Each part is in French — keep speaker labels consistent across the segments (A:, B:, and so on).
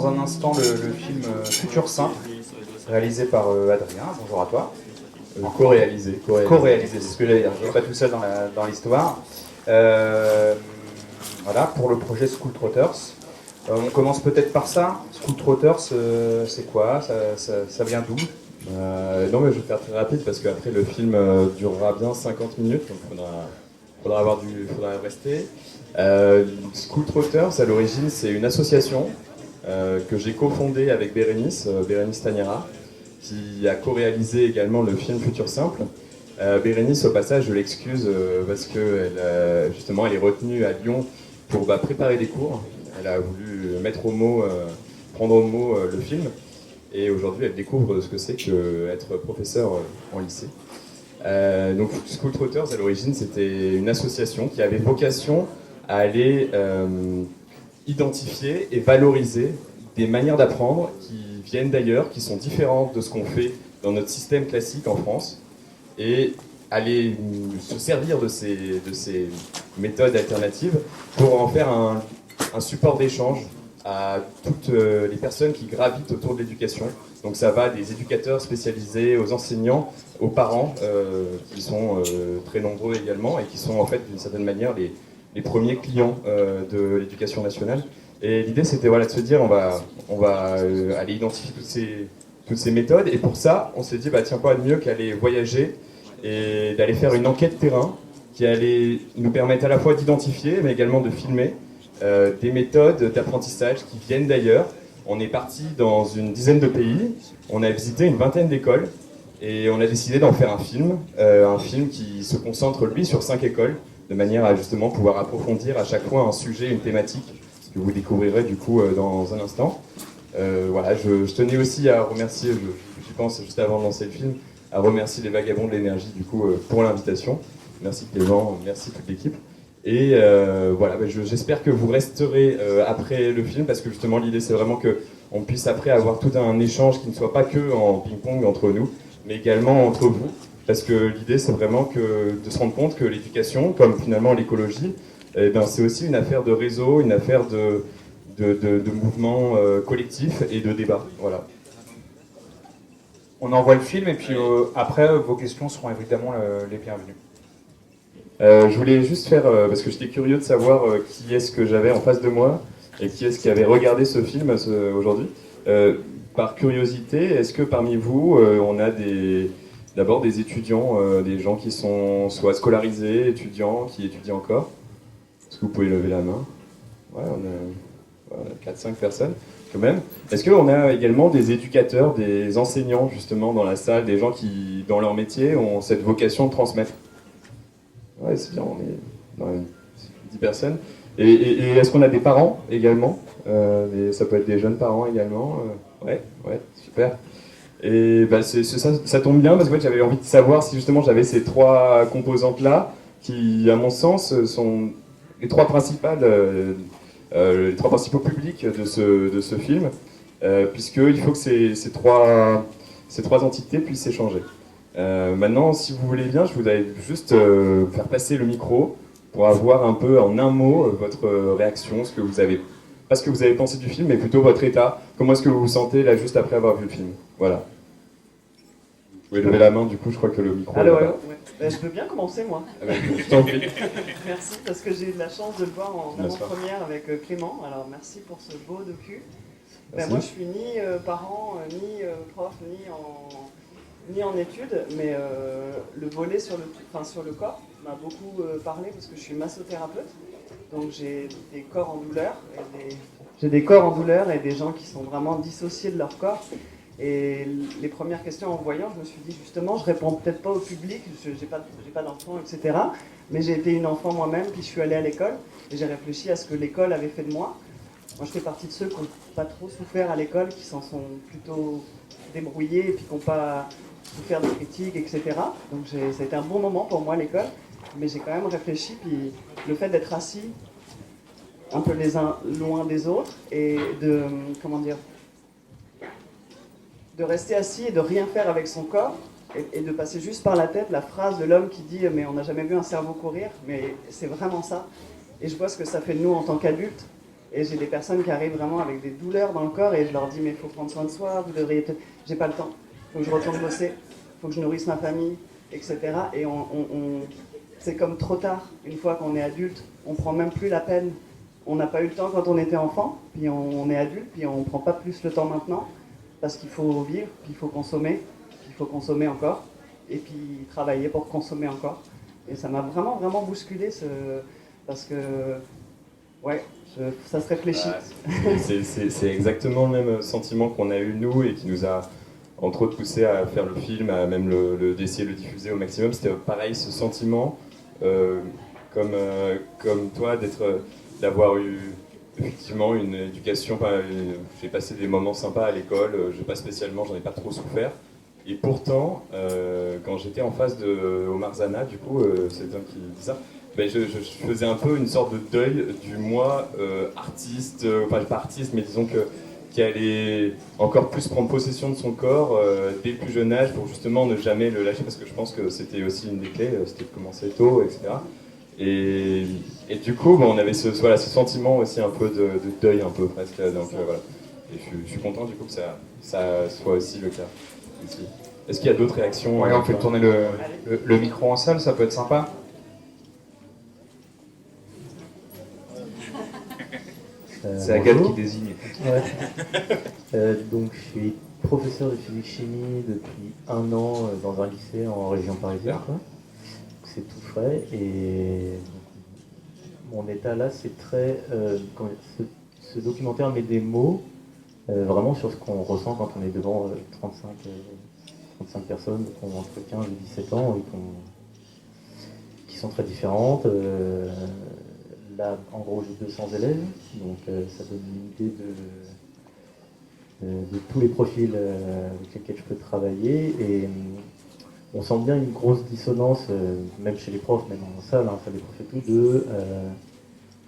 A: un instant le film Futur Simple, réalisé par Adrien. Bonjour à toi.
B: Co-réalisé.
A: Co-réalisé, c'est ce que j'allais dire. Je ne suis pas tout seul dans l'histoire. Voilà, pour le projet School Trotters. On commence peut-être par ça. School Trotters, c'est quoi? Ça vient d'où?
B: Non, mais je vais faire très rapide parce qu'après le film durera bien 50 minutes, donc faudra rester. School Trotters, à l'origine, c'est une association que j'ai cofondée avec Bérénice Taniera, qui a co-réalisé également le film Futur Simple. Bérénice, au passage, je l'excuse parce qu'elle justement, elle est retenue à Lyon pour préparer des cours. Elle a voulu prendre au mot le film. Et aujourd'hui, elle découvre ce que c'est qu'être professeur en lycée. Donc School Trotters, à l'origine, c'était une association qui avait vocation à aller identifier et valoriser des manières d'apprendre qui viennent d'ailleurs, qui sont différentes de ce qu'on fait dans notre système classique en France, et aller se servir de ces méthodes alternatives pour en faire un support d'échange à toutes les personnes qui gravitent autour de l'éducation. Donc ça va des éducateurs spécialisés aux enseignants, aux parents, qui sont très nombreux également et qui sont en fait d'une certaine manière les premiers clients de l'éducation nationale. Et l'idée c'était de se dire on va aller identifier toutes ces méthodes, et pour ça on s'est dit tiens, quoi de mieux qu'aller voyager et d'aller faire une enquête terrain qui allait nous permettre à la fois d'identifier mais également de filmer des méthodes d'apprentissage qui viennent d'ailleurs. On est parti dans une dizaine de pays, on a visité une vingtaine d'écoles et on a décidé d'en faire un film qui se concentre lui sur 5 écoles, de manière à justement pouvoir approfondir à chaque fois un sujet, une thématique que vous découvrirez du coup dans un instant. Voilà, je tenais aussi à remercier, j'y pense juste avant de lancer le film, à remercier les Vagabonds de l'énergie du coup pour l'invitation. Merci Clément, merci toute l'équipe. Et voilà, j'espère que vous resterez après le film, parce que justement l'idée c'est vraiment qu'on puisse après avoir tout un échange qui ne soit pas que en ping-pong entre nous, mais également entre vous, parce que l'idée c'est vraiment de se rendre compte que l'éducation, comme finalement l'écologie, c'est aussi une affaire de réseau, une affaire de mouvement collectif et de débat. Voilà.
A: On envoie le film et puis après vos questions seront évidemment les bienvenues.
B: Je voulais juste faire, parce que j'étais curieux de savoir qui est-ce que j'avais en face de moi et qui est-ce qui avait regardé ce film aujourd'hui. Par curiosité, est-ce que parmi vous, on a d'abord des étudiants, des gens qui sont soit scolarisés, étudiants, qui étudient encore? Est-ce que vous pouvez lever la main? Ouais, on a 4-5 personnes quand même. Est-ce qu'on a également des éducateurs, des enseignants justement dans la salle, des gens qui, dans leur métier, ont cette vocation de transmettre? Ouais, c'est bien, on est dans 10 personnes. Et est-ce qu'on a des parents également? Ça peut être des jeunes parents également. Ouais, super. Et ça tombe bien parce que j'avais envie de savoir si justement j'avais ces 3 composantes-là qui, à mon sens, sont les 3 les 3 principaux publics de ce film, puisqu'il faut que ces trois entités puissent s'échanger. Maintenant, si vous voulez bien, je voudrais juste faire passer le micro pour avoir un peu en un mot votre réaction, pas ce que vous avez pensé du film, mais plutôt votre état. Comment est-ce que vous vous sentez là juste après avoir vu le film? Voilà. Vous pouvez lever la main, du coup, je crois que le micro...
C: Alors, ouais. Je veux bien commencer, moi.
B: Je t'en prie.
C: Merci, parce que j'ai eu de la chance de le voir en avant-première avec Clément. Alors, merci pour ce beau docu. Moi, je suis ni parent, ni prof, ni en études, mais le volet sur le corps m'a beaucoup parlé, parce que je suis massothérapeute. Donc, j'ai des corps en douleur. J'ai des corps en douleur et des gens qui sont vraiment dissociés de leur corps. Et les premières questions en voyant, je me suis dit justement, je réponds peut-être pas au public, je n'ai pas d'enfant, etc. Mais j'ai été une enfant moi-même, puis je suis allée à l'école, et j'ai réfléchi à ce que l'école avait fait de moi. Moi, je fais partie de ceux qui n'ont pas trop souffert à l'école, qui s'en sont plutôt débrouillés, et puis qui n'ont pas souffert de critiques, etc. Donc ça a été un bon moment pour moi, l'école. Mais j'ai quand même réfléchi, puis le fait d'être assis un peu les uns loin des autres, et de rester assis et de rien faire avec son corps, et de passer juste par la tête la phrase de l'homme qui dit « mais on n'a jamais vu un cerveau courir », mais c'est vraiment ça. Et je vois ce que ça fait de nous en tant qu'adultes, Et j'ai des personnes qui arrivent vraiment avec des douleurs dans le corps et je leur dis mais il faut prendre soin de soi, vous devriez peut-être... J'ai pas le temps, il faut que je retourne bosser, il faut que je nourrisse ma famille, etc. Et c'est comme trop tard, une fois qu'on est adulte, on prend même plus la peine. On n'a pas eu le temps quand on était enfant, puis on est adulte, puis on prend pas plus le temps maintenant, parce qu'il faut vivre, puis il faut consommer encore, et puis travailler pour consommer encore. Et ça m'a vraiment, vraiment bousculé, parce que, ouais, ça se réfléchit.
B: C'est exactement le même sentiment qu'on a eu nous et qui nous a entre autres poussé à faire le film, à même d'essayer de le diffuser au maximum. C'était pareil, ce sentiment, comme toi, d'avoir eu effectivement une éducation. J'ai passé des moments sympas à l'école, pas spécialement, j'en ai pas trop souffert. Et pourtant, quand j'étais en face de Omar Zana, du coup, c'est toi qui dit ça, ben je faisais un peu une sorte de deuil du moi artiste, enfin pas artiste, mais disons qui allait encore plus prendre possession de son corps dès le plus jeune âge pour justement ne jamais le lâcher, parce que je pense que c'était aussi une des clés, c'était de commencer tôt, etc. Et du coup, on avait ce sentiment aussi un peu de deuil, un peu presque. Donc voilà. Et je suis content du coup que ça soit aussi le cas. Est-ce qu'il y a d'autres réactions?
A: Ouais, on fait tourner le micro en salle, ça peut être sympa. C'est Agathe qui désigne.
D: Ouais. Donc je suis professeur de physique-chimie depuis 1 an dans un lycée en région parisienne. C'est tout frais et mon état là c'est très... ce documentaire met des mots vraiment sur ce qu'on ressent quand on est devant 35 personnes qui ont entre 15 et 17 ans et qui sont très différentes. Là, en gros, j'ai 200 élèves, donc ça donne une idée de tous les profils avec lesquels je peux travailler. Et on sent bien une grosse dissonance, même chez les profs, même en salle, ça les profs et tout, de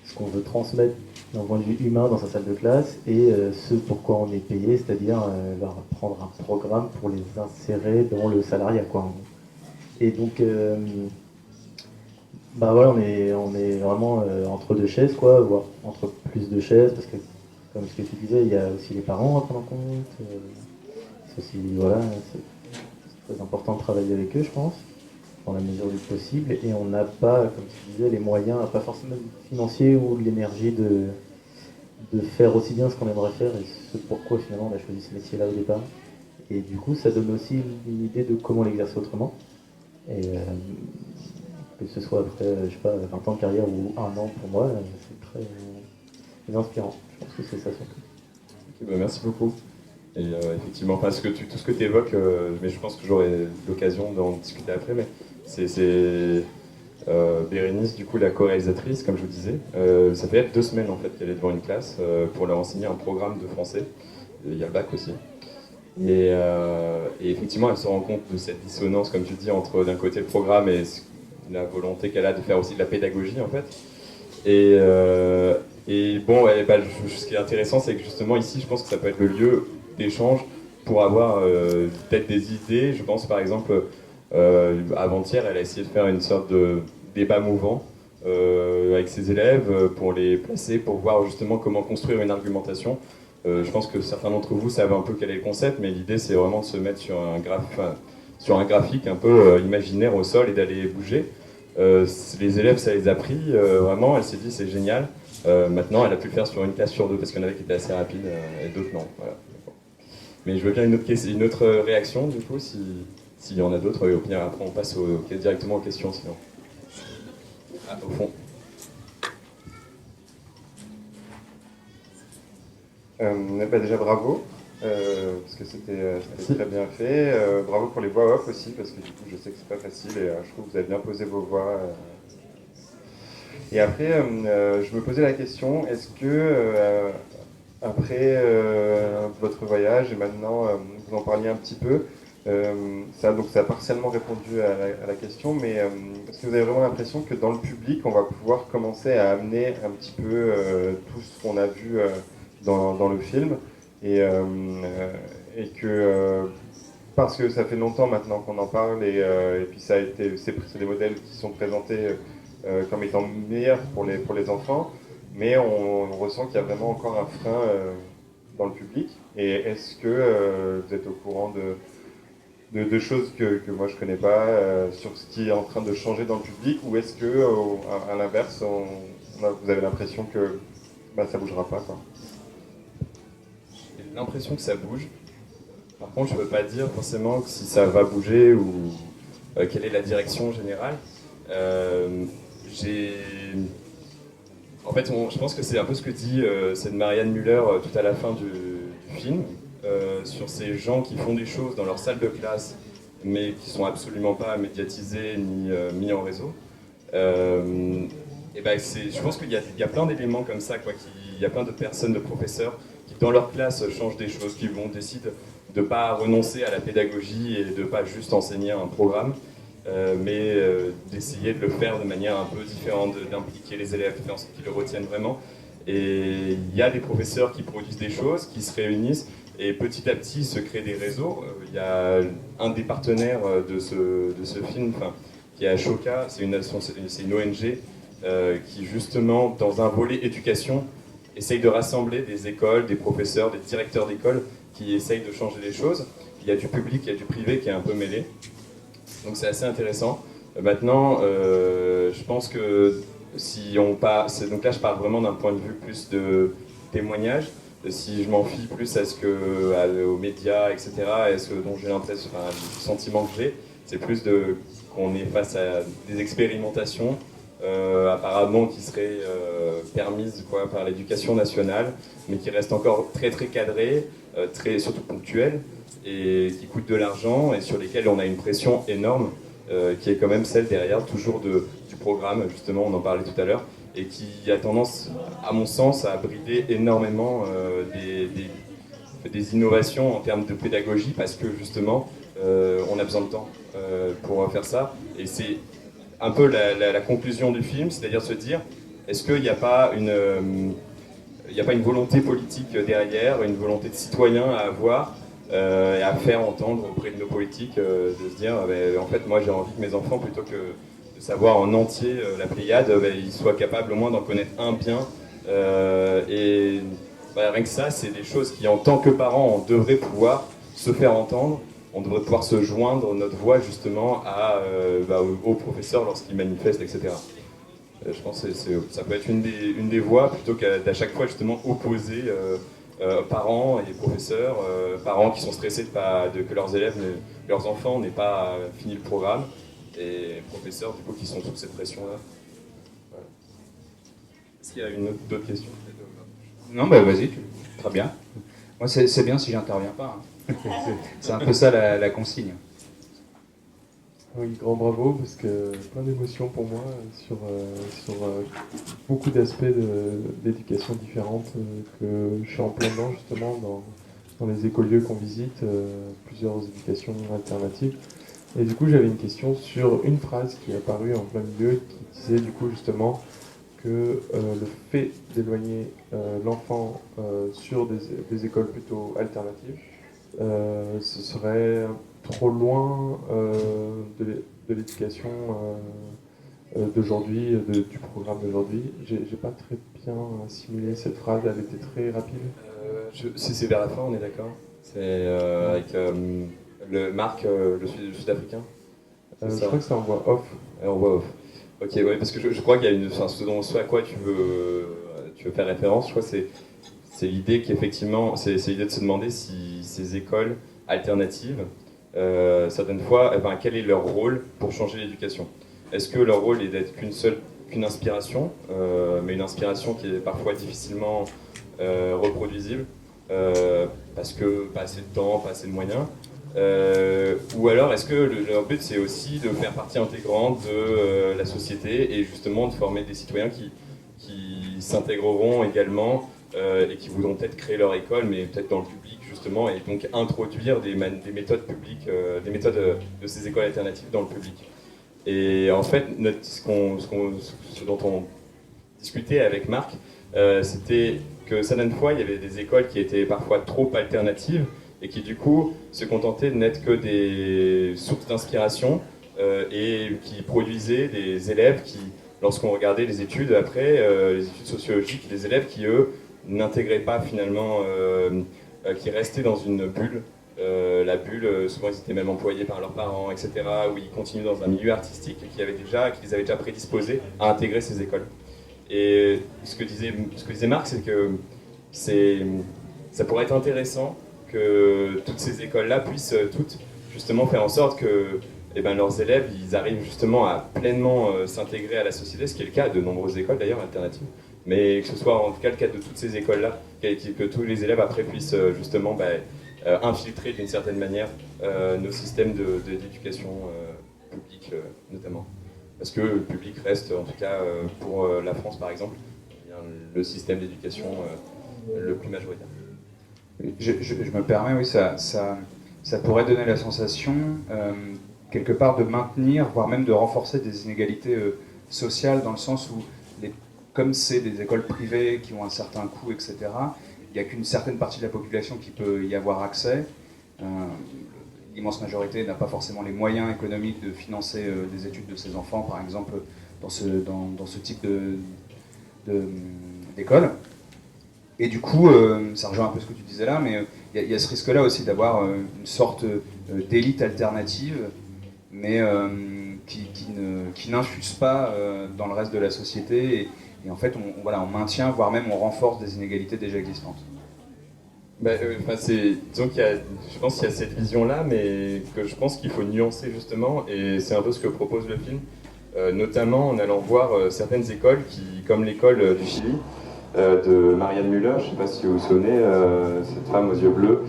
D: ce qu'on veut transmettre d'un point de vue humain dans sa salle de classe et ce pourquoi on est payé, c'est-à-dire leur prendre un programme pour les insérer dans le salariat, quoi. Et donc... bah voilà, on est vraiment entre deux chaises, quoi, voire entre plus de chaises, parce que, comme ce que tu disais, il y a aussi les parents à prendre en compte. C'est aussi, voilà, c'est très important de travailler avec eux, je pense, dans la mesure du possible. Et on n'a pas, comme tu disais, les moyens, pas forcément financiers ou de l'énergie de faire aussi bien ce qu'on aimerait faire et ce pourquoi finalement on a choisi ce métier-là au départ. Et du coup, ça donne aussi une idée de comment l'exercer autrement. Et que ce soit après, je sais pas, 20 ans de carrière ou 1 an pour moi, c'est très inspirant. Je pense que c'est ça surtout.
B: Okay, bah merci beaucoup. Et effectivement, parce que tout ce que tu évoques, mais je pense que j'aurai l'occasion d'en discuter après, mais c'est Bérénice, du coup, la co-réalisatrice, comme je vous disais. Ça fait 2 semaines en fait qu'elle est devant une classe pour leur enseigner un programme de français. Il y a le bac aussi. Et effectivement, elle se rend compte de cette dissonance, comme tu dis, entre d'un côté le programme et la volonté qu'elle a de faire aussi de la pédagogie en fait. Et bon, ouais, bah, ce qui est intéressant, c'est que justement ici, je pense que ça peut être le lieu d'échange pour avoir peut-être des idées. Je pense par exemple, avant-hier, elle a essayé de faire une sorte de débat mouvant avec ses élèves pour les placer, pour voir justement comment construire une argumentation. Je pense que certains d'entre vous savent un peu quel est le concept, mais l'idée c'est vraiment de se mettre sur un graphique un peu imaginaire au sol et d'aller bouger. Les élèves, ça les a pris vraiment, elle s'est dit c'est génial. Maintenant, elle a pu le faire sur une classe sur 2 parce qu'il y en avait qui étaient assez rapides et d'autres non. Voilà. Mais je veux bien une autre réaction du coup, s'il y en a d'autres. Au pire, après on passe directement aux questions sinon. Ah, au fond.
E: Bah déjà bravo, parce que c'était très bien fait. Bravo pour les voix off aussi, parce que du coup je sais que c'est pas facile et je trouve que vous avez bien posé vos voix. Et après, je me posais la question, est-ce que après votre voyage, et maintenant vous en parliez un petit peu, donc ça a partiellement répondu à la question, mais est-ce que vous avez vraiment l'impression que dans le public, on va pouvoir commencer à amener un petit peu tout ce qu'on a vu dans le film, et que parce que ça fait longtemps maintenant qu'on en parle, et puis c'est des modèles qui sont présentés comme étant meilleurs pour les enfants, mais on ressent qu'il y a vraiment encore un frein dans le public. Et est-ce que vous êtes au courant de choses que moi je connais pas sur ce qui est en train de changer dans le public, ou est-ce que à l'inverse vous avez l'impression que ça bougera pas, quoi?
B: J'ai l'impression que ça bouge. Par contre, je ne peux pas dire forcément si ça va bouger ou quelle est la direction générale. En fait, je pense que c'est un peu ce que dit cette Marianne Müller tout à la fin du film, sur ces gens qui font des choses dans leur salle de classe, mais qui sont absolument pas médiatisés ni mis en réseau. Je pense qu'il y a plein d'éléments comme ça, quoi. Il y a plein de personnes, de professeurs, qui dans leur classe changent des choses, qui décident de ne pas renoncer à la pédagogie et de ne pas juste enseigner un programme, mais d'essayer de le faire de manière un peu différente, d'impliquer les élèves, de faire en sorte qu'ils le retiennent vraiment. Et il y a des professeurs qui produisent des choses, qui se réunissent, et petit à petit se créent des réseaux. Il y a un des partenaires de ce film, qui est Ashoka, c'est une ONG qui justement, dans un volet éducation, essaye de rassembler des écoles, des professeurs, des directeurs d'école qui essayent de changer les choses. Il y a du public, il y a du privé qui est un peu mêlé. Donc c'est assez intéressant. Maintenant, je pense que si on part... Donc là, je parle vraiment d'un point de vue plus de témoignage. Si je m'en fie plus aux médias, etc., dont j'ai l'impression, le sentiment que j'ai, c'est plus qu'on est face à des expérimentations apparemment qui seraient permises par l'éducation nationale, mais qui restent encore très très cadrées, surtout ponctuelles, et qui coûtent de l'argent et sur lesquelles on a une pression énorme, qui est quand même celle derrière toujours du programme, justement, on en parlait tout à l'heure, et qui a tendance, à mon sens, à brider énormément des innovations en termes de pédagogie, parce que justement, on a besoin de temps pour faire ça. Et c'est un peu la conclusion du film, c'est-à-dire se dire, est-ce qu'il n'y a pas une volonté politique derrière, une volonté de citoyen à avoir et à faire entendre auprès de nos politiques, de se dire, en fait, moi j'ai envie que mes enfants, plutôt que de savoir en entier la Pléiade, ils soient capables au moins d'en connaître un bien. Rien que ça, c'est des choses qui, en tant que parents, on devrait pouvoir se faire entendre. On devrait pouvoir se joindre notre voix justement aux professeurs lorsqu'ils manifestent, etc. Je pense que ça peut être une des voies, plutôt qu'à chaque fois justement opposer parents et professeurs, parents qui sont stressés que leurs élèves, leurs enfants n'aient pas fini le programme, et professeurs du coup qui sont sous cette pression-là. Voilà. Est-ce qu'il y a d'autres questions?
A: Non, vas-y, très bien. Moi, c'est bien si j'interviens pas. Hein. C'est un peu ça la consigne.
F: Oui, grand bravo, parce que plein d'émotions pour moi sur beaucoup d'aspects d'éducation différentes que je suis en plein dedans, justement, dans les écolieux qu'on visite, plusieurs éducations alternatives. Et du coup, j'avais une question sur une phrase qui est apparue en plein milieu, qui disait du coup justement que le fait d'éloigner l'enfant sur des écoles plutôt alternatives, ce serait trop loin de l'éducation d'aujourd'hui, du programme d'aujourd'hui. J'ai pas très bien assimilé cette phrase, elle était très rapide.
B: C'est vers la fin, on est d'accord. C'est avec Marc, le Sud-Africain.
F: Je crois que c'est en voix off.
B: En voix off. Ok, ouais, parce que je crois qu'il y a ce à quoi tu veux faire référence, je crois que c'est l'idée qu'effectivement, c'est l'idée de se demander si ces écoles alternatives, certaines fois, quel est leur rôle pour changer l'éducation. Est-ce que leur rôle est d'être qu'une inspiration, mais une inspiration qui est parfois difficilement reproduisible, parce que pas assez de temps, pas assez de moyens, ou alors est-ce que leur but c'est aussi de faire partie intégrante de la société et justement de former des citoyens qui s'intégreront également et qui voudront peut-être créer leur école, mais peut-être dans le public justement, et donc introduire des méthodes publiques, des méthodes de ces écoles alternatives dans le public. Et en fait, ce dont on discutait avec Marc, c'était que certaines fois, il y avait des écoles qui étaient parfois trop alternatives et qui du coup se contentaient de n'être que des sources d'inspiration et qui produisaient des élèves lorsqu'on regardait les études après, les études sociologiques des élèves qui, eux, n'intégraient pas finalement, qui restaient dans une bulle. La bulle, souvent ils étaient même employés par leurs parents, etc., où ils continuent dans un milieu artistique qui les avait déjà prédisposés à intégrer ces écoles. Et ce que disait Marc, c'est que ça pourrait être intéressant que toutes ces écoles-là puissent toutes justement faire en sorte que leurs élèves ils arrivent justement à pleinement s'intégrer à la société, ce qui est le cas de nombreuses écoles d'ailleurs alternatives, mais que ce soit en tout cas le cas de toutes ces écoles-là, que tous les élèves après puissent justement infiltrer d'une certaine manière nos systèmes d'éducation publique notamment. Parce que le public reste, en tout cas pour la France par exemple, le système d'éducation le plus majoritaire.
A: Je me permets, oui, ça pourrait donner la sensation, quelque part, de maintenir, voire même de renforcer des inégalités sociales, dans le sens où, comme c'est des écoles privées qui ont un certain coût, etc., il n'y a qu'une certaine partie de la population qui peut y avoir accès. L'immense majorité n'a pas forcément les moyens économiques de financer des études de ses enfants, par exemple, dans ce type d'école. Et du coup, ça rejoint un peu ce que tu disais là, mais il y a ce risque-là aussi d'avoir une sorte d'élite alternative, mais qui n'infuse pas dans le reste de la société. Et en fait, on maintient, voire même on renforce des inégalités déjà existantes.
B: Disons je pense qu'il y a cette vision-là, mais que je pense qu'il faut nuancer justement, et c'est un peu ce que propose le film, notamment en allant voir certaines écoles, comme l'école du Chili, de Marianne Müller, je ne sais pas si vous vous souvenez, cette femme aux yeux bleus,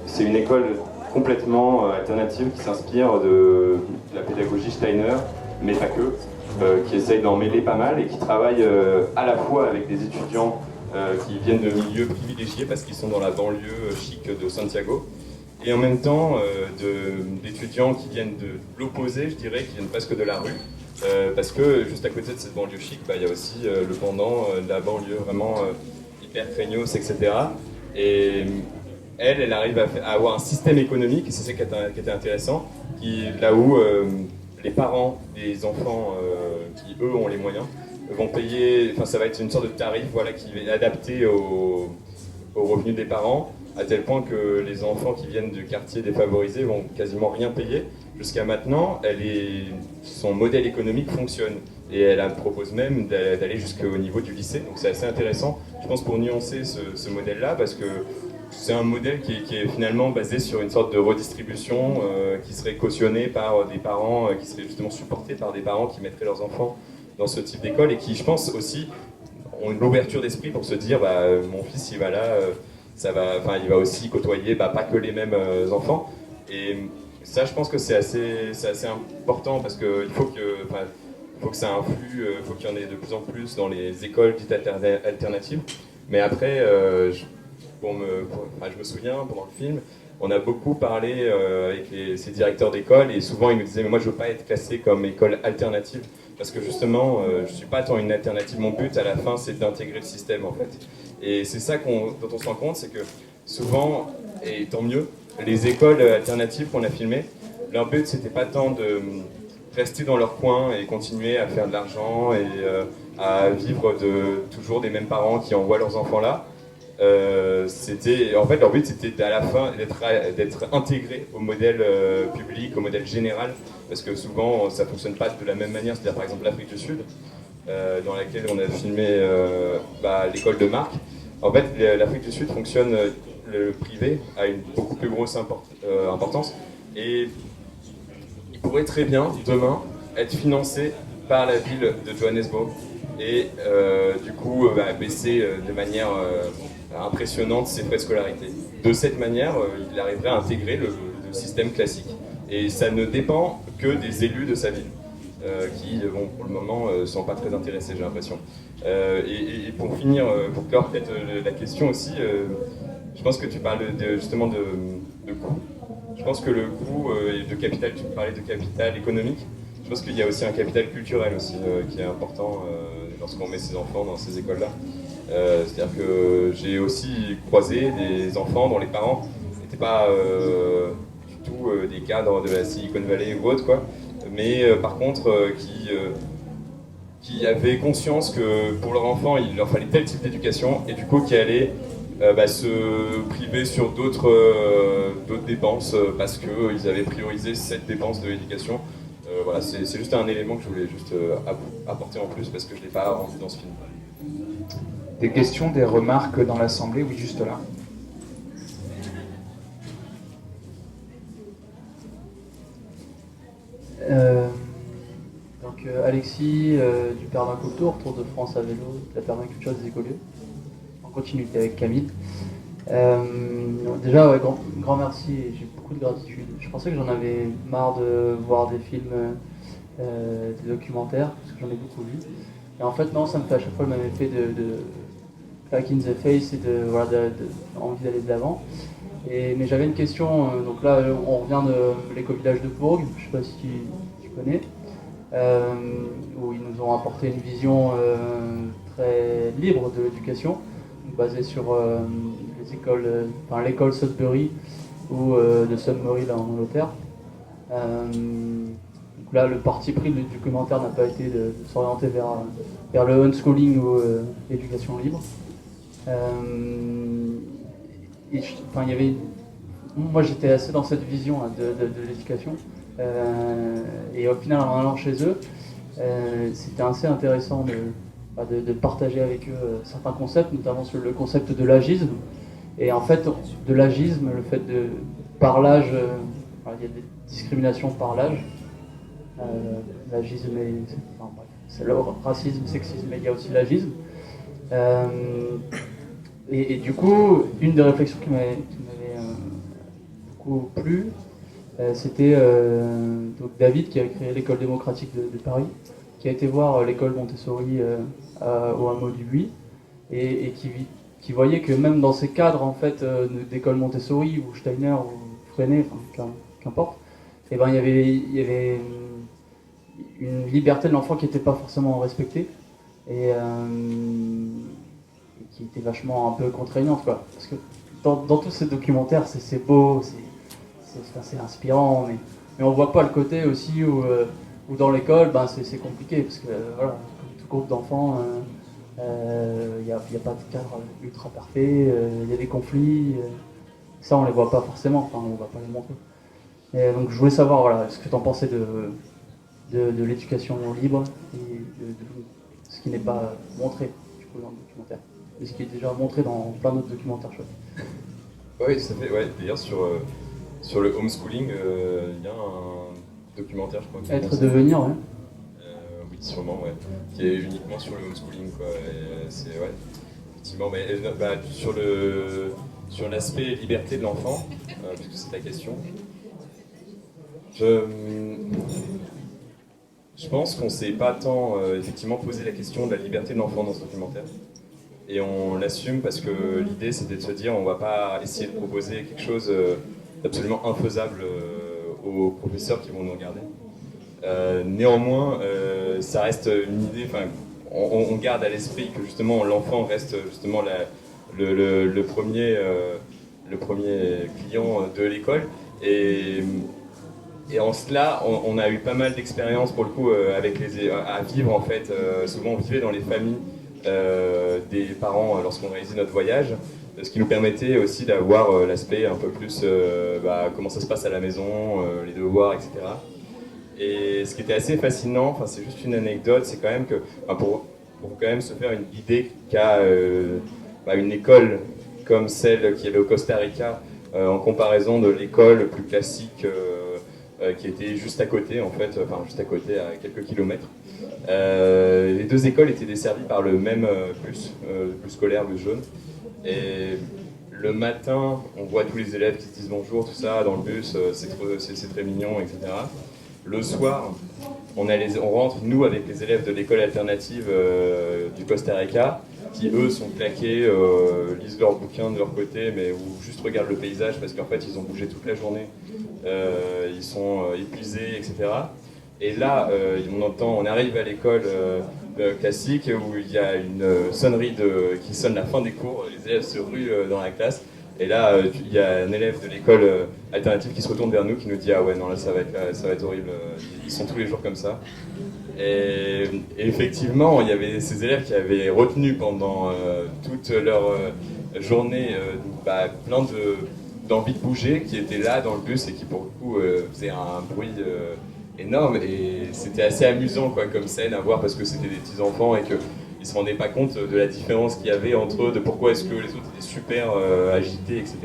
B: c'est une école complètement alternative qui s'inspire de la pédagogie Steiner, mais pas que, qui essaye d'en mêler pas mal et qui travaille à la fois avec des étudiants qui viennent de milieux privilégiés parce qu'ils sont dans la banlieue chic de Santiago, et en même temps d'étudiants qui viennent de l'opposé, je dirais, qui viennent presque de la rue, parce que juste à côté de cette banlieue chic, il y a aussi le pendant de la banlieue vraiment hyper craignos, etc. Et elle arrive à avoir un système économique, et c'est ça qui était intéressant, là où les parents des enfants qui, eux, ont les moyens, vont payer, ça va être une sorte de tarif qui est adapté aux revenus des parents, à tel point que les enfants qui viennent de quartiers défavorisés vont quasiment rien payer. Jusqu'à maintenant, son modèle économique fonctionne, et elle propose même d'aller jusqu'au niveau du lycée, donc c'est assez intéressant, je pense, pour nuancer ce modèle-là, parce que c'est un modèle qui est finalement basé sur une sorte de redistribution qui serait cautionnée par des parents, qui serait justement supportée par des parents qui mettraient leurs enfants dans ce type d'école, et qui, je pense aussi, ont l'ouverture d'esprit pour se dire mon fils, il va là, il va aussi côtoyer pas que les mêmes enfants. Et ça, je pense que c'est assez important, parce qu'il faut que ça influe, il faut qu'il y en ait de plus en plus dans les écoles dites alternatives. Mais après, je me souviens, pendant le film, on a beaucoup parlé avec ces directeurs d'école, et souvent ils me disaient « mais moi je veux pas être classé comme école alternative ». Parce que justement, je ne suis pas tant une alternative, mon but à la fin c'est d'intégrer le système en fait. Et c'est ça dont on se rend compte, c'est que souvent, et tant mieux, les écoles alternatives qu'on a filmées, leur but c'était pas tant de rester dans leur coin et continuer à faire de l'argent et à vivre toujours des mêmes parents qui envoient leurs enfants là. En fait, leur but c'était à la fin d'être intégré au modèle public, au modèle général, parce que souvent ça fonctionne pas de la même manière. C'est-à-dire par exemple l'Afrique du Sud, dans laquelle on a filmé l'école de Marc. En fait, l'Afrique du Sud fonctionne, le privé a une beaucoup plus grosse importance, et il pourrait très bien demain être financé par la ville de Johannesburg, et du coup baisser de manière impressionnante ses frais de scolarité. De cette manière, il arriverait à intégrer le système classique. Et ça ne dépend que des élus de sa ville, qui, pour le moment, ne sont pas très intéressés, j'ai l'impression. Et pour finir, pour clore peut-être la question aussi, je pense que tu parles justement de coût. Je pense que le coût de capital, tu parlais de capital économique, je pense qu'il y a aussi un capital culturel aussi, qui est important lorsqu'on met ses enfants dans ces écoles-là. C'est-à-dire que j'ai aussi croisé des enfants dont les parents n'étaient pas du tout des cadres de la Silicon Valley ou autre, quoi, mais par contre qui avaient conscience que pour leur enfant il leur fallait tel type d'éducation et du coup qui allaient se priver sur d'autres dépenses parce qu'ils avaient priorisé cette dépense de l'éducation. Voilà, c'est juste un élément que je voulais juste apporter en plus parce que je ne l'ai pas rendu dans ce film.
A: Des questions, des remarques dans l'Assemblée? Oui, juste là.
G: Alexis du Permaculture, Tour de France à vélo, de la permaculture des écoliers, en continuité avec Camille. Déjà, ouais, grand merci, et j'ai beaucoup de gratitude. Je pensais que j'en avais marre de voir des films, des documentaires, parce que j'en ai beaucoup vu. Et en fait, non, ça me fait à chaque fois le même effet de claque in the face et de envie d'aller de l'avant. Mais j'avais une question, donc là on revient de l'éco-village de Bourg, je ne sais pas si tu connais, où ils nous ont apporté une vision très libre de l'éducation, basée sur les écoles, l'école Sudbury ou de Sudbury là, en Angleterre. Donc là, le parti pris du documentaire n'a pas été de s'orienter vers le unschooling ou l'éducation libre. Moi j'étais assez dans cette vision hein, de l'éducation et au final en allant chez eux c'était assez intéressant de partager avec eux certains concepts, notamment sur le concept de l'agisme. Et en fait de l'agisme, le fait de par l'âge, il y a des discriminations par l'âge, l'agisme c'est le racisme, sexisme, mais il y a aussi l'agisme. Et du coup, une des réflexions qui m'avait beaucoup plu, c'était donc David qui a créé l'école démocratique de Paris, qui a été voir l'école Montessori au hameau du Buis, et qui voyait que même dans ces cadres en fait d'école Montessori ou Steiner ou Freinet, qu'importe, et ben il y avait une liberté de l'enfant qui n'était pas forcément respectée. Et qui était vachement un peu contraignante, quoi. Parce que dans tous ces documentaires, c'est beau, c'est inspirant, mais on voit pas le côté aussi où dans l'école, c'est compliqué, parce que voilà, comme tout groupe d'enfants, il n'y a pas de cadre ultra parfait, il y a des conflits, ça on les voit pas forcément, on va pas les montrer. Et donc je voulais savoir, voilà, ce que tu en pensais de l'éducation libre et de ce qui n'est pas montré du coup, dans le documentaire. Et ce qui est déjà montré dans plein d'autres documentaires chouettes.
B: Oui, tout à fait. Ouais. D'ailleurs, sur le homeschooling, il y a un documentaire, je crois.
G: Être devenir, ouais.
B: Oui, sûrement, ouais. Qui est uniquement sur le homeschooling, quoi. Et c'est, ouais, effectivement. Mais sur l'aspect liberté de l'enfant, puisque c'est la question, je pense qu'on ne s'est pas tant effectivement posé la question de la liberté de l'enfant dans ce documentaire. Et on l'assume parce que l'idée c'était de se dire on ne va pas essayer de proposer quelque chose d'absolument infaisable aux professeurs qui vont nous regarder. Néanmoins, ça reste une idée, on garde à l'esprit que justement l'enfant reste justement le premier client de l'école. Et en cela, on a eu pas mal d'expériences pour le coup à vivre en fait. Souvent on vivait dans les familles des parents lorsqu'on réalisait notre voyage, ce qui nous permettait aussi d'avoir l'aspect un peu plus comment ça se passe à la maison, les devoirs, etc. Et ce qui était assez fascinant, c'est juste une anecdote, c'est quand même que pour quand même se faire une idée qu'à une école comme celle qu'il y avait au Costa Rica, en comparaison de l'école plus classique qui était juste à côté en fait, juste à côté à quelques kilomètres. Les deux écoles étaient desservies par le même bus scolaire, bus jaune. Et le matin, on voit tous les élèves qui se disent bonjour, tout ça, dans le bus, c'est très mignon, etc. Le soir, on rentre, nous, avec les élèves de l'école alternative du Costa Rica, qui eux sont claqués, lisent leurs bouquins de leur côté, mais ou juste regardent le paysage parce qu'en fait ils ont bougé toute la journée, ils sont épuisés, etc. Et là, on arrive à l'école classique où il y a une sonnerie qui sonne la fin des cours, les élèves se ruent dans la classe Et là, il y a un élève de l'école alternative qui se retourne vers nous, qui nous dit ah ouais non là ça va être horrible, ils sont tous les jours comme ça. Et effectivement, il y avait ces élèves qui avaient retenu pendant toute leur journée plein d'envie de bouger, qui étaient là dans le bus et qui pour le coup faisaient un bruit énorme. Et c'était assez amusant quoi, comme scène à voir parce que c'était des petits enfants et qu'ils ne se rendaient pas compte de la différence qu'il y avait entre eux, de pourquoi est-ce que les autres étaient super agités, etc.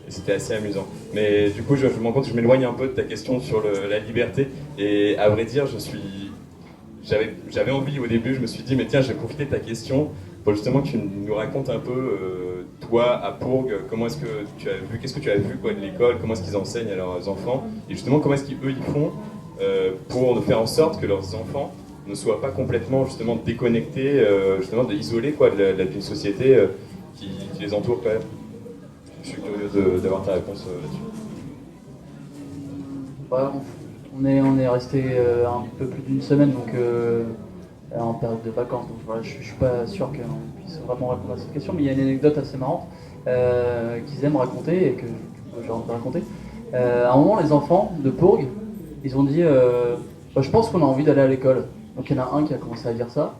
B: Et c'était assez amusant. Mais du coup, je me rends compte que je m'éloigne un peu de ta question sur la liberté. Et à vrai dire, j'avais envie au début, je me suis dit, mais tiens, je vais profiter de ta question pour justement que tu nous racontes un peu, toi, à Pourgues, comment est-ce que tu as vu, qu'est-ce que tu as vu quoi, de l'école, comment est-ce qu'ils enseignent à leurs enfants, et justement, comment est-ce qu'eux, ils font pour faire en sorte que leurs enfants ne soient pas complètement, justement, déconnectés, justement, isolés, quoi, d'une société qui les entoure quand même. Je suis curieux d'avoir ta réponse là-dessus.
G: Bah, on est resté un peu plus d'une semaine, donc en période de vacances, donc voilà, je suis pas sûr qu'on puisse vraiment répondre à cette question, mais il y a une anecdote assez marrante qu'ils aiment raconter et que j'ai envie de raconter. À un moment, les enfants de Pourgues, ils ont dit je pense qu'on a envie d'aller à l'école. Donc il y en a un qui a commencé à dire ça,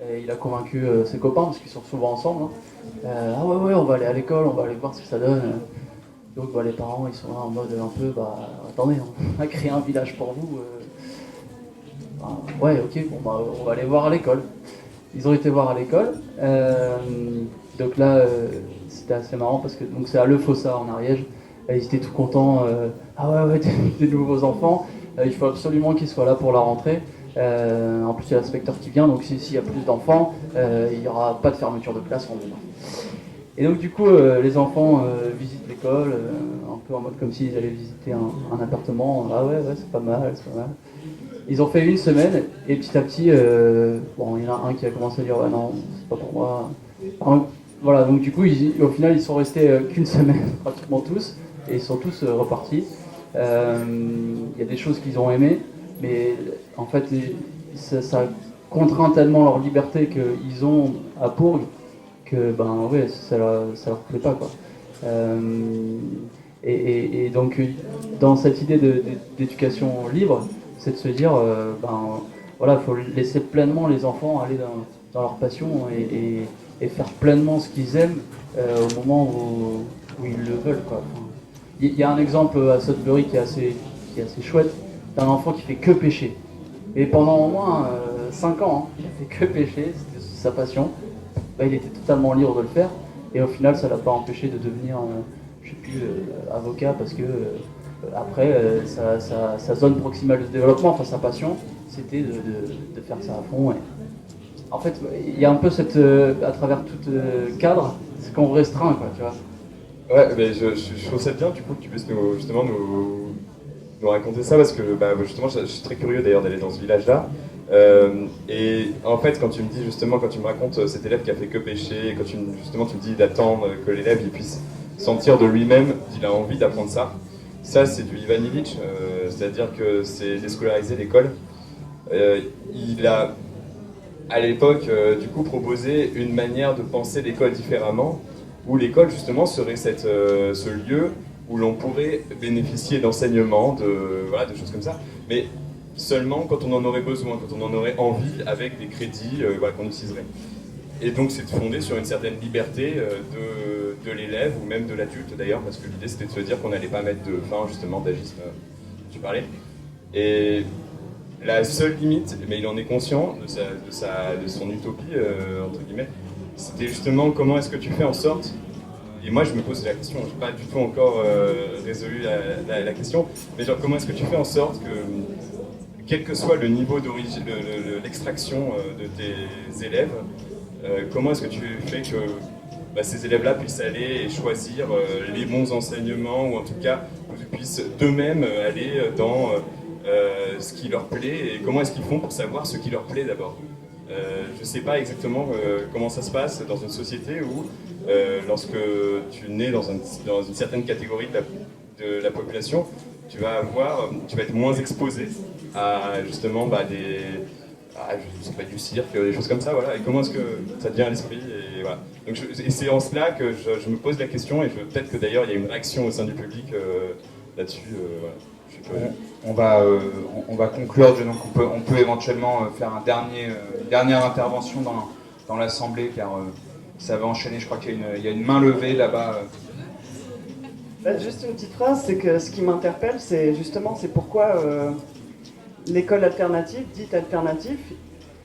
G: et il a convaincu ses copains, parce qu'ils sont souvent ensemble. Ah ouais, on va aller à l'école, on va aller voir ce que ça donne. Donc les parents, ils sont là en mode un peu, attendez, on a créé un village pour vous. Ouais, ok, bon, on va aller voir à l'école. Ils ont été voir à l'école. Donc là, c'était assez marrant parce que c'est à Le Fossat en Ariège. Ils étaient tout contents. Ah ouais, des nouveaux enfants. Il faut absolument qu'ils soient là pour la rentrée. En plus, il y a l'inspecteur qui vient, donc s'il y a plus d'enfants, il n'y aura pas de fermeture de classe en demain. Et donc du coup, les enfants visitent l'école, un peu en mode comme s'ils allaient visiter un appartement. Ah ouais, c'est pas mal, c'est pas mal. Ils ont fait une semaine, et petit à petit, il y en a un qui a commencé à dire ouais non, c'est pas pour moi. Alors, voilà, donc du coup, au final, ils sont restés qu'une semaine, pratiquement tous, et ils sont tous repartis. Il y a des choses qu'ils ont aimées, mais en fait, ça contraint tellement leur liberté qu'ils ont à Pourgues que ça leur plaît pas quoi. Et donc dans cette idée d'éducation libre, c'est de se dire il faut laisser pleinement les enfants aller dans leur passion et faire pleinement ce qu'ils aiment au moment où ils le veulent quoi. Il y a un exemple à Sudbury qui est assez chouette, d'un enfant qui fait que pêcher. Et pendant au moins 5 ans, il a fait que pêcher, c'était sa passion. Il était totalement libre de le faire, et au final ça l'a pas empêché de devenir avocat parce que après sa zone proximale de développement, enfin sa passion, c'était de faire ça à fond. Et en fait, il y a un peu cette à travers tout cadre, c'est qu'on restreint quoi, tu vois.
B: Ouais, mais je trouve ça bien du coup que tu puisses nous raconter ça parce que justement je suis très curieux d'ailleurs d'aller dans ce village-là. Et en fait, quand tu me racontes cet élève qui a fait que pêcher, quand tu me dis d'attendre que l'élève il puisse sentir de lui-même qu'il a envie d'apprendre ça, c'est du Ivan Illich, c'est-à-dire que c'est déscolariser l'école. Il a, à l'époque, du coup proposé une manière de penser l'école différemment, où l'école justement serait ce lieu où l'on pourrait bénéficier d'enseignements, de choses comme ça, mais seulement quand on en aurait besoin, quand on en aurait envie, avec des crédits qu'on utiliserait. Et donc c'est fondé sur une certaine liberté de l'élève, ou même de l'adulte d'ailleurs, parce que l'idée c'était de se dire qu'on n'allait pas mettre de fin justement d'agisme, tu parlais. Et la seule limite, mais il en est conscient de son utopie, entre guillemets, c'était justement comment est-ce que tu fais en sorte. Et moi je me pose la question, je n'ai pas du tout encore résolu la question, mais genre comment est-ce que tu fais en sorte que, quel que soit le niveau d'origine, l'extraction de tes élèves, comment est-ce que tu fais que ces élèves-là puissent aller et choisir les bons enseignements, ou en tout cas puissent d'eux-mêmes aller dans ce qui leur plaît, et comment est-ce qu'ils font pour savoir ce qui leur plaît d'abord. Je ne sais pas exactement comment ça se passe dans une société où, lorsque tu nais dans une certaine catégorie de la population, tu vas être moins exposé à justement je sais pas, du cirque, des choses comme ça, voilà. Et comment est-ce que ça devient à l'esprit, et voilà. Donc et c'est en cela que je me pose la question, et peut-être que d'ailleurs il y a une réaction au sein du public là-dessus. Voilà. Je suis curieux.
A: On va conclure, donc on peut éventuellement faire une dernière intervention dans l'Assemblée, car ça va enchaîner. Je crois qu'il y a une main levée là-bas.
C: Juste une petite phrase, c'est que ce qui m'interpelle, c'est pourquoi l'école alternative, dite alternative,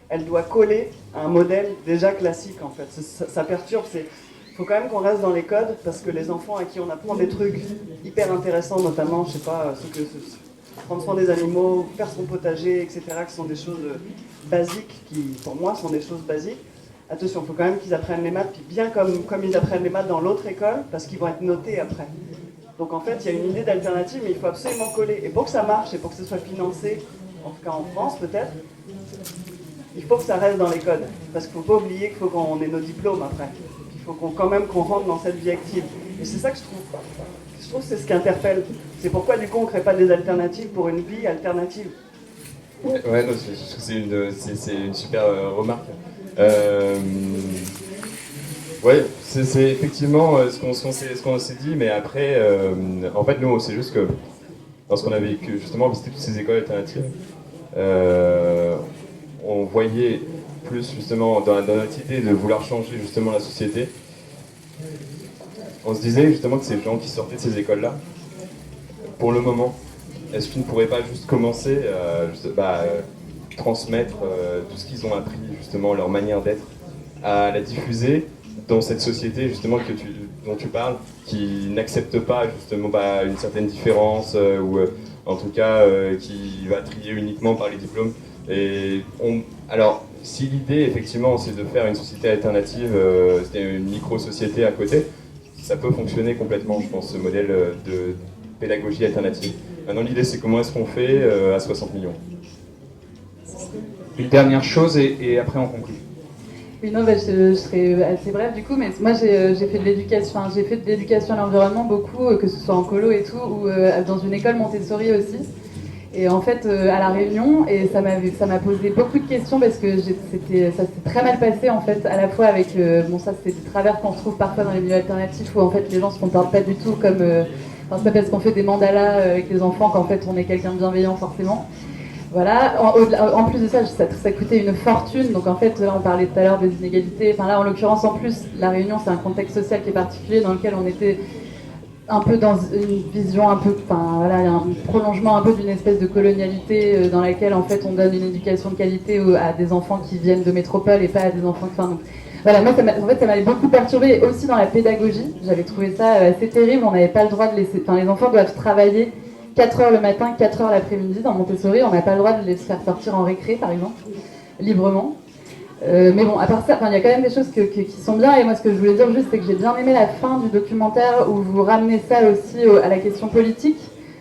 C: elle doit coller à un modèle déjà classique en fait. Ça perturbe, il faut quand même qu'on reste dans les codes, parce que les enfants à qui on apprend des trucs hyper intéressants, notamment, je sais pas, prendre soin des animaux, faire son potager, etc., qui sont des choses basiques, qui pour moi sont des choses basiques. Attention, il faut quand même qu'ils apprennent les maths, puis bien comme ils apprennent les maths dans l'autre école, parce qu'ils vont être notés après. Donc en fait, il y a une idée d'alternative, mais il faut absolument coller. Et pour que ça marche, et pour que ce soit financé, en tout cas en France peut-être, il faut que ça reste dans les codes. Parce qu'il ne faut pas oublier qu'il faut qu'on ait nos diplômes après. Il faut quand même qu'on rentre dans cette vie active. Et c'est ça que je trouve. Je trouve que c'est ce qui interpelle. C'est pourquoi du coup on ne crée pas des alternatives pour une vie alternative.
B: Ouais, non, c'est une super remarque. Ouais, c'est effectivement ce qu'on s'est dit, mais après, en fait, nous, c'est juste que lorsqu'on avait justement visité toutes ces écoles alternatives, on voyait plus justement dans notre idée de vouloir changer justement la société. On se disait justement que ces gens qui sortaient de ces écoles-là, pour le moment, est-ce qu'ils ne pourraient pas juste commencer à transmettre tout ce qu'ils ont appris, justement, leur manière d'être, à la diffuser dans cette société justement dont tu parles, qui n'accepte pas justement une certaine différence ou en tout cas qui va trier uniquement par les diplômes. Et alors, si l'idée effectivement c'est de faire une société alternative, c'était une micro-société à côté, ça peut fonctionner complètement, je pense, ce modèle de pédagogie alternative. Maintenant, l'idée c'est comment est-ce qu'on fait à 60 millions.
A: Une dernière chose et après on conclut.
H: Oui, non, je serai assez bref du coup, mais moi j'ai fait de l'éducation, à l'environnement beaucoup, que ce soit en colo et tout, ou dans une école Montessori aussi. Et en fait, à La Réunion, et ça m'a posé beaucoup de questions parce que ça s'est très mal passé en fait, à la fois avec, ça c'est des travers qu'on retrouve parfois dans les milieux alternatifs où en fait les gens se comportent pas du tout comme, c'est pas parce qu'on fait des mandalas avec les enfants qu'en fait on est quelqu'un de bienveillant forcément. Voilà, en plus de ça, ça coûtait une fortune, donc en fait, là on parlait tout à l'heure des inégalités, enfin là en l'occurrence en plus, La Réunion c'est un contexte social qui est particulier dans lequel on était un peu dans une vision un peu, un prolongement un peu d'une espèce de colonialité dans laquelle en fait on donne une éducation de qualité à des enfants qui viennent de métropole et pas à des enfants donc voilà, moi ça m'avait beaucoup perturbée aussi dans la pédagogie, j'avais trouvé ça assez terrible, on n'avait pas le droit de laisser, les enfants doivent travailler 4 heures le matin, 4 heures l'après-midi dans Montessori, on n'a pas le droit de les faire sortir en récré par exemple, librement. Mais bon, à part ça, il y a quand même des choses qui sont bien, et moi ce que je voulais dire juste c'est que j'ai bien aimé la fin du documentaire où vous ramenez ça aussi à la question politique,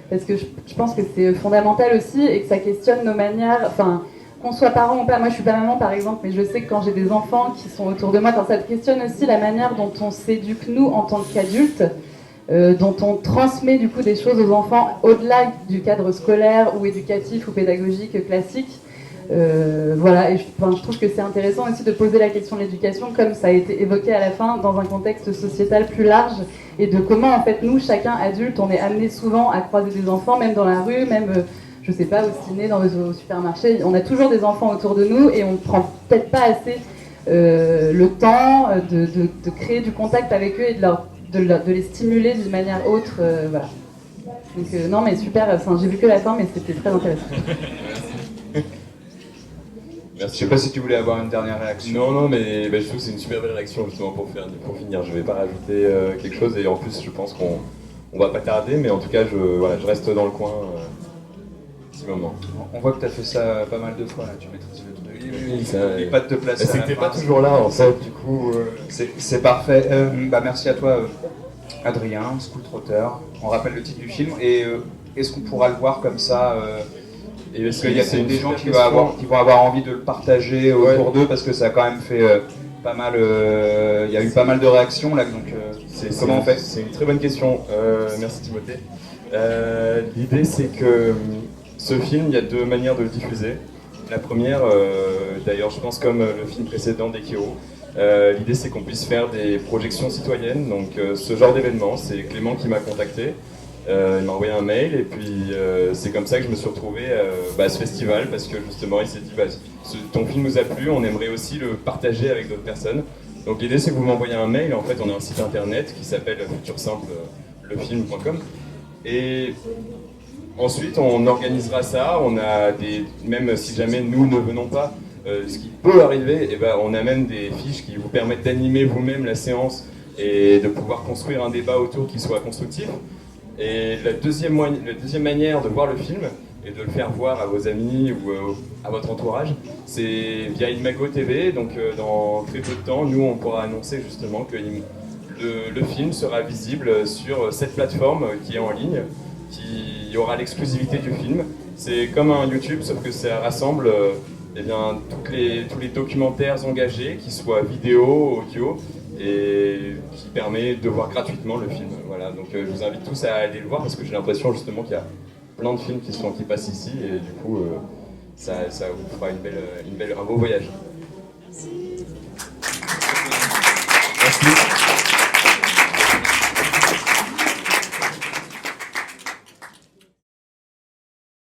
H: parce que je pense que c'est fondamental aussi et que ça questionne nos manières, qu'on soit parents ou pas. Moi je suis pas maman par exemple, mais je sais que quand j'ai des enfants qui sont autour de moi, ça questionne aussi la manière dont on s'éduque nous en tant qu'adultes, dont on transmet du coup des choses aux enfants au-delà du cadre scolaire ou éducatif ou pédagogique classique. Voilà, et je trouve que c'est intéressant aussi de poser la question de l'éducation comme ça a été évoqué à la fin dans un contexte sociétal plus large et de comment en fait nous, chacun adulte, on est amené souvent à croiser des enfants, même dans la rue, même je sais pas, au ciné, au supermarché, on a toujours des enfants autour de nous et on ne prend peut-être pas assez le temps de créer du contact avec eux et de les stimuler d'une manière autre, voilà. Donc non mais super, j'ai vu que la fin mais c'était très intéressant.
A: Merci. Je sais pas si tu voulais avoir une dernière réaction.
B: Non, mais je trouve que c'est une super belle réaction justement pour finir. Je vais pas rajouter quelque chose et en plus je pense qu'on va pas tarder, mais en tout cas je reste dans le coin un petit moment.
A: On voit que tu as fait ça pas mal de fois là, tu maîtrises le truc.
B: Oui, ça,
A: et pas de te placer.
B: C'était pas toujours là en fait, du coup.
A: C'est parfait. Merci à toi Adrien, School Trotter. On rappelle le titre du film et est-ce qu'on pourra le voir comme ça Parce qu'il y a peut-être des gens qui vont avoir envie de le partager autour d'eux parce que ça a quand même fait pas mal. Il y a eu pas mal de réactions là, donc comment on fait?
B: C'est une très bonne question. Merci Timothée. L'idée c'est que ce film, il y a deux manières de le diffuser. La première, d'ailleurs, je pense, comme le film précédent d'Ekiro. L'idée, c'est qu'on puisse faire des projections citoyennes. Donc, ce genre d'événement, c'est Clément qui m'a contacté. Il m'a envoyé un mail et puis c'est comme ça que je me suis retrouvé à ce festival parce que justement, il s'est dit ton film nous a plu, on aimerait aussi le partager avec d'autres personnes. Donc, l'idée, c'est que vous m'envoyez un mail. En fait, on a un site internet qui s'appelle futursimplelefilm.com. Et ensuite, on organisera ça. On a même si jamais nous ne venons pas, ce qui peut arriver, on a même des fiches qui vous permettent d'animer vous-même la séance et de pouvoir construire un débat autour qui soit constructif. Et la deuxième manière de voir le film et de le faire voir à vos amis ou à votre entourage, c'est via Imago TV. Donc dans très peu de temps, nous on pourra annoncer justement que le film sera visible sur cette plateforme qui est en ligne, qui aura l'exclusivité du film. C'est comme un YouTube, sauf que ça rassemble tous les documentaires engagés, qu'ils soient vidéo, audio, et qui permet de voir gratuitement le film. Voilà, donc je vous invite tous à aller le voir parce que j'ai l'impression justement qu'il y a plein de films qui passent ici et du coup ça vous fera un beau voyage.